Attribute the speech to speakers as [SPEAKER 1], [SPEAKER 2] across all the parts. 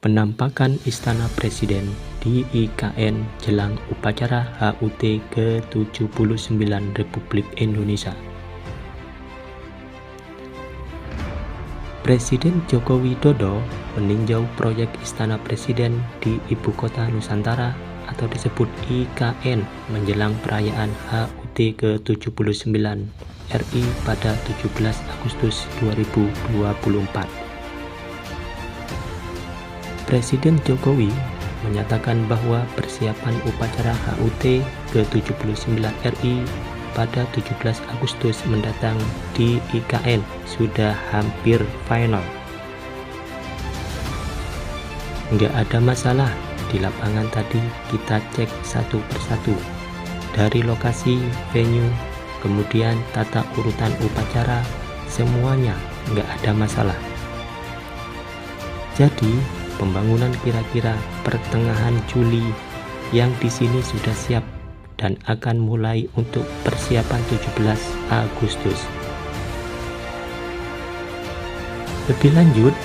[SPEAKER 1] Penampakan Istana Presiden di IKN jelang upacara HUT ke-79 Republik Indonesia. Presiden Joko Widodo meninjau proyek Istana Presiden di Ibu Kota Nusantara atau disebut IKN menjelang perayaan HUT ke-79 RI pada 17 Agustus 2024. Presiden Jokowi menyatakan bahwa persiapan upacara HUT ke-79 RI pada 17 Agustus mendatang di IKN sudah hampir final. Nggak ada masalah, di lapangan tadi kita cek satu persatu. Dari lokasi, venue, kemudian tata urutan upacara, semuanya nggak ada masalah. Jadi, pembangunan kira-kira pertengahan Juli yang di sini sudah siap dan akan mulai untuk persiapan 17 Agustus. Lebih lanjut,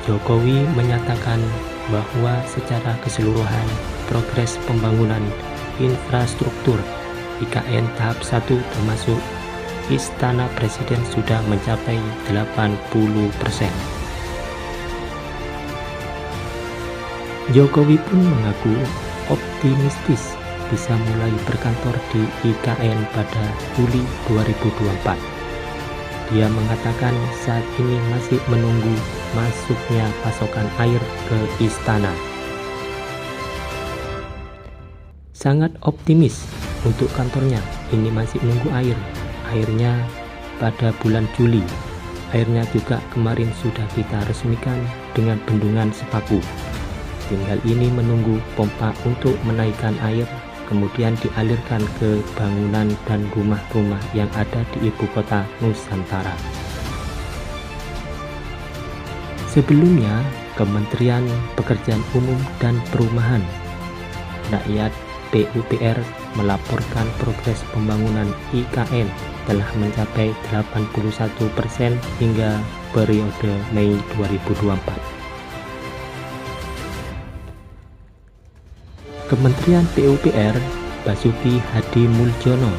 [SPEAKER 1] Jokowi menyatakan bahwa secara keseluruhan progres pembangunan infrastruktur IKN tahap 1 termasuk Istana Presiden sudah mencapai 80%. Jokowi pun mengaku optimistis bisa mulai berkantor di IKN pada Juli 2024. Dia mengatakan saat ini masih menunggu masuknya pasokan air ke istana. Sangat optimis untuk kantornya, ini masih menunggu air. Airnya pada bulan Juli. Airnya juga kemarin sudah kita resmikan dengan bendungan Sepaku. Tinggal ini menunggu pompa untuk menaikkan air, kemudian dialirkan ke bangunan dan rumah-rumah yang ada di Ibu Kota Nusantara. Sebelumnya, Kementerian Pekerjaan Umum dan Perumahan Rakyat PUPR melaporkan progres pembangunan IKN telah mencapai 81% hingga periode Mei 2024. Kementerian PUPR Basuki Hadi Muljono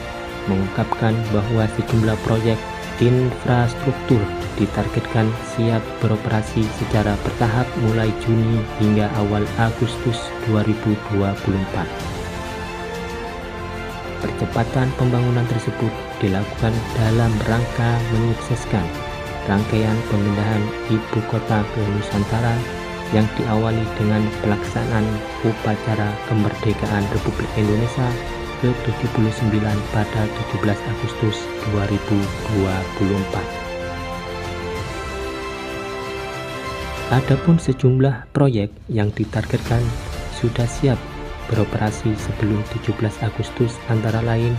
[SPEAKER 1] mengungkapkan bahwa sejumlah proyek infrastruktur ditargetkan siap beroperasi secara bertahap mulai Juni hingga awal Agustus 2024. Percepatan pembangunan tersebut dilakukan dalam rangka menyukseskan rangkaian pemindahan ibu kota ke Nusantara yang diawali dengan pelaksanaan upacara kemerdekaan Republik Indonesia ke-79 pada 17 Agustus 2024. Adapun sejumlah proyek yang ditargetkan sudah siap beroperasi sebelum 17 Agustus antara lain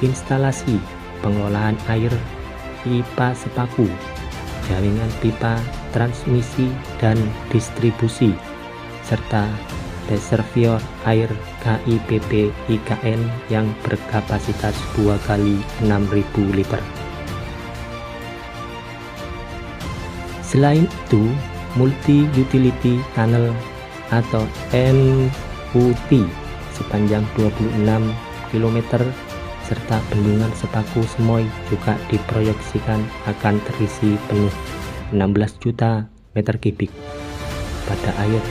[SPEAKER 1] instalasi pengelolaan air pipa Sepaku, jaringan pipa transmisi dan distribusi, serta reservoir air KIPP IKN yang berkapasitas 2 kali 6.000 liter. Selain itu, multi utility tunnel atau MUT sepanjang 26 km serta bendungan Sepaku Semoy juga diproyeksikan akan terisi penuh 16 juta meter kubik pada akhir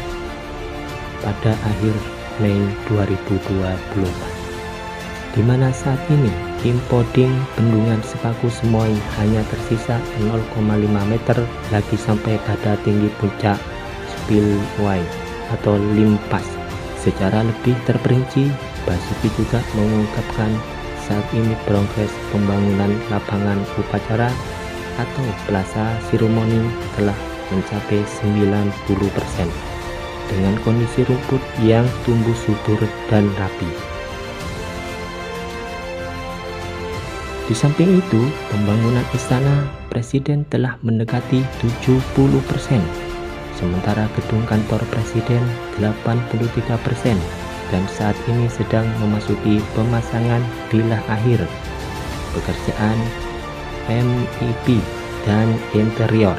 [SPEAKER 1] Mei 2024, di mana saat ini impoding bendungan Sepaku Semoy hanya tersisa 0,5 meter lagi sampai pada tinggi puncak spillway atau limpas. Secara lebih terperinci, Basuki juga mengungkapkan saat ini progres pembangunan lapangan upacara atau plaza seremoni telah mencapai 90% dengan kondisi rumput yang tumbuh subur dan rapi. Di samping itu, pembangunan Istana Presiden telah mendekati 70%, sementara gedung kantor Presiden 83% dan saat ini sedang memasuki pemasangan bilah akhir. Pekerjaan MEP dan interior.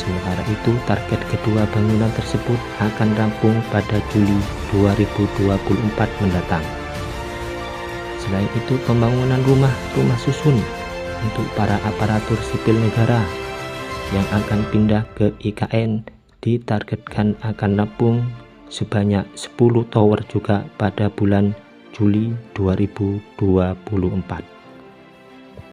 [SPEAKER 1] Sementara itu, target kedua bangunan tersebut akan rampung pada Juli 2024 mendatang. Selain itu, pembangunan rumah susun untuk para aparatur sipil negara yang akan pindah ke IKN ditargetkan akan rampung sebanyak 10 tower juga pada bulan Juli 2024.